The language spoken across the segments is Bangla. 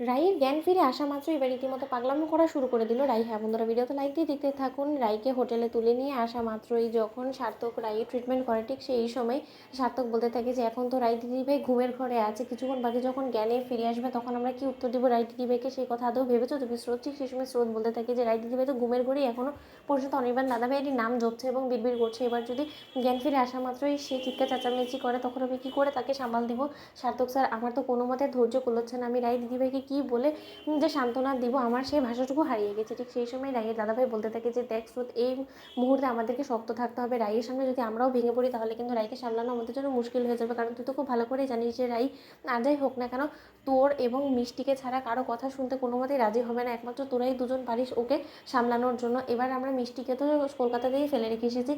রাইয়ের জ্ঞান ফিরে আসা মাত্র এবার রীতিমতো পাগলামো করা শুরু করে দিল রাই। হ্যাঁ বন্ধুরা, ভিডিওতে লাইক দিয়ে দেখতে থাকুন। রাইকে হোটেলে তুলে নিয়ে আসা মাত্রই যখন সার্থক রাইয়ের ট্রিটমেন্ট করে, ঠিক সেই সময় সার্থক বলতে থাকে যে এখন তো রাই দিদিভাই ঘুমের ঘরে আছে, কিছুক্ষণ বাদে যখন জ্ঞানে ফিরে আসবে তখন আমরা কি উত্তর দেবো রাই দিদিভাইকে, সেই কথা আদৌ ভেবেছো তুমি স্রোত? ঠিক সেই সময় স্রোত বলতে থাকে যে রাই দিদিভাই তো ঘুমের ঘরেই এখনও পর্যন্ত অনির্বাণ দাদাভাইয়েরই নাম জপছে এবং বিড়বিড় করছে। এবার যদি জ্ঞান ফিরে আসা মাত্রই সে চিৎকার চেঁচামেচি করে তখন আমি কী করে তাকে সামাল দিব? সার্থক স্যার, আমার তো কোনো মতে ধৈর্য কুলোচ্ছে না, আমি রাই দিদিভাইকে কী বলে যে সান্ত্বনা দিব, আমার সেই ভাষাটুকু হারিয়ে গেছে। ঠিক সেই সময় রাইয়ের দাদাভাই বলতে থাকে যে দেখ স্রোত, এই মুহূর্তে আমাদেরকে শক্ত থাকতে হবে। রাইয়ের সামনে যদি আমরাও ভেঙে পড়ি তাহলে কিন্তু রাইকে সামলানো আমাদের জন্য মুশকিল হয়ে যাবে, কারণ তুই তো খুব ভালো করেই জানিস যে রাই আর যাই হোক না কেন তোর এবং মিষ্টিকে ছাড়া কারো কথা শুনতে কোনো মতেই রাজি হবে না, একমাত্র তোরাই দুজন পারিস ওকে সামলানোর জন্য। এবার আমরা মিষ্টিকে তো কলকাতাতেই ফেলে রেখে এসেছি,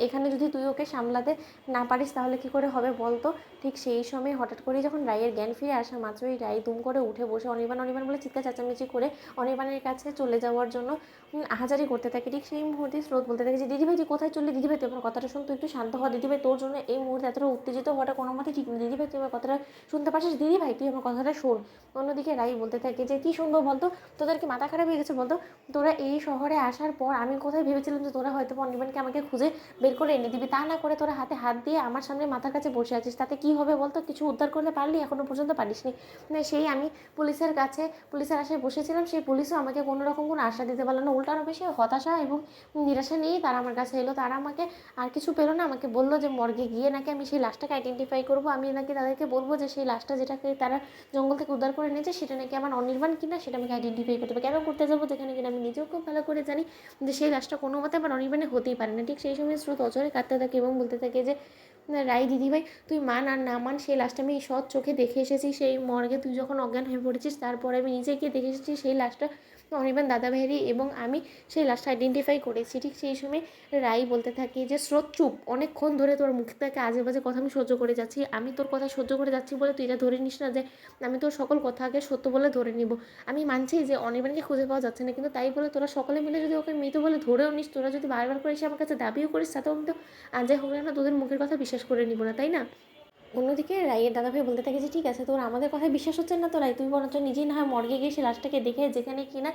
এখানে যদি তুই ওকে সামলাতে না পারিস তাহলে কি করে হবে বলতো? ঠিক সেই সময় হঠাৎ করেই যখন রাইয়ের জ্ঞান ফিরে আসা মাত্রই রাই দুম করে উঠে বসে অনির্বাণ অনির্বাণ বলে চিৎকার চেঁচামেচি করে অনির্বাণের কাছে চলে যাওয়ার জন্য আহাজারি করতে থাকে। ঠিক সেই মুহূর্তে স্রোত বলতে থাকে যে দিদিভাই তুই কোথায় চললি? দিদিভাই তুই আমার কথাটা শুন, তুই একটু শান্ত হ। দিদিভাই তোর জন্য এই মুহূর্তে এতটা উত্তেজিত হওয়াটা কোনো মতে ঠিক না। দিদিভাই তুই আমার কথাটা শুনতে পারছিস? দিদিভাই তুই আমার কথাটা শোন। অন্যদিকে রাই বলতে থাকে যে কী শুনবো বলতো, তোদের কি মাথা খারাপ হয়ে গেছে বলতো? তোরা এই শহরে আসার পর আমি কোথায় ভেবেছিলাম যে তোরা হয়তো অনির্বাণকে আমাকে খুঁজে বের করে এনে দিবি, তা না করে তোরা হাতে হাত দিয়ে আমার সামনে মাথার কাছে বসে আছিস। তাতে কি হবে বলতো? কিছু উদ্ধার করতে পারলি? এখনো পর্যন্ত পারিসনি। সেই আমি পুলিশের কাছে পুলিশের আশায় বসেছিলাম, সেই পুলিশও আমাকে কোনো রকম কোনো আশা দিতে পারলো না, উল্টো আরও বেশি হতাশা এবং নিরাশা নিয়েই তারা আমার কাছে এলো। তারা আমাকে আর কিছু পেলো না, আমাকে বললো যে মর্গে গিয়ে নাকি আমি সেই লাশটাকে আইডেন্টিফাই করবো, আমি নাকি তাদেরকে বলবো যে সেই লাশটা যেটাকে তারা জঙ্গল থেকে উদ্ধার করে নিয়েছে সেটা নাকি আমার অনির্বাণ কিনা সেটা আমাকে আইডেন্টিফাই করতে হবে। কেন করতে যাবো যেখানে কিনা আমি নিজেও খুব ভালো করে জানি যে সেই লাশটা কোনো মতে আমার অনির্বাণে হতেই পারে না। ঠিক সেই সময় স্রোত অজরে কাঁদতে থাকে এবং বলতে থাকে যে রাই দিদিভাই তুই মান আর না মান, সেই লাশটা আমি সৎ চোখে দেখে এসেছি। সেই মর্গে তুই যখন অজ্ঞান হয়ে পড়েছিস তারপরে আমি নিজে গিয়ে দেখে এসেছি সেই লাশটা অনির্বাণ দাদাভাইয়েরই এবং আমি সেই লাশটা আইডেন্টিফাই করেছি। ঠিক সেই সময় রাই বলতে থাকে যে স্রোত চুপ, অনেকক্ষণ ধরে তোর মুখ থেকে আজে বাজে কথা আমি সহ্য করে যাচ্ছি, আমি তোর কথা সহ্য করে যাচ্ছি বলে তুই এটা ধরে নিস না যে আমি তোর সকল কথাকে সত্য বলে ধরে নিব। আমি মানছি যে অনির্বাণকে খুঁজে পাওয়া যাচ্ছে না, কিন্তু তাই বলে তোরা সকলে মিলে যদি ওকে মৃত বলে ধরেও নিস, তোরা যদি বারবার করে এসে আমার কাছে দাবিও করিস, তাতেও আমি তো আজ যাই হোক না তোদের মুখের কথা বিশ্বাস করে নিব না, তাই না? অন্যদিকে রাইয়ের দাদাভাই বলতে থাকে যে ঠিক আছে তোর আমাদের কথায় বিশ্বাস হচ্ছে না তো রাই, তুই বরঞ্চ নিজেই না হয় মর্গে গিয়ে সে লাশটাকে দেখে, যেখানে কিনা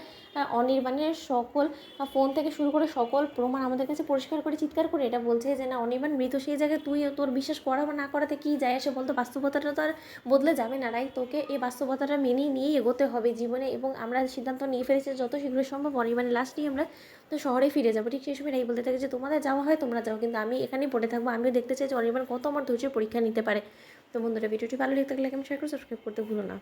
অনির্বাণের সকল ফোন থেকে শুরু করে সকল প্রমাণ আমাদের কাছে পরিষ্কার করে চিৎকার করে এটা বলছে যে না অনির্বাণ মৃত। সেই জায়গায় তুই তোর বিশ্বাস করা বা না করাতে কী যায় আসে বলতো? বাস্তবতাটা তো আর বদলে যাবে না রাই, তোকে এই বাস্তবতাটা মেনেই নিয়েই এগোতে হবে জীবনে। এবং আমরা সিদ্ধান্ত নিয়ে ফেলেছি যত শীঘ্র সম্ভব অনির্বাণের লাশ নিয়ে আমরা তো শহরে ফিরে যাবো। ঠিক সেই সময় রাই বলতে থাকে যে তোমাদের যাওয়া হয় তোমরা যাও, কিন্তু আমি এখানেই পড়ে থাকবো, আমিও দেখতে চাই যে অনির্বাণ কত আমার ধৈর্যের পরীক্ষা নিতে পারে। তো বন্ধুরা, ভিডিওটি ভালো লেগে থাকলে লাইক এবং শেয়ার করে সাবস্ক্রাইব করতে ভুলো না।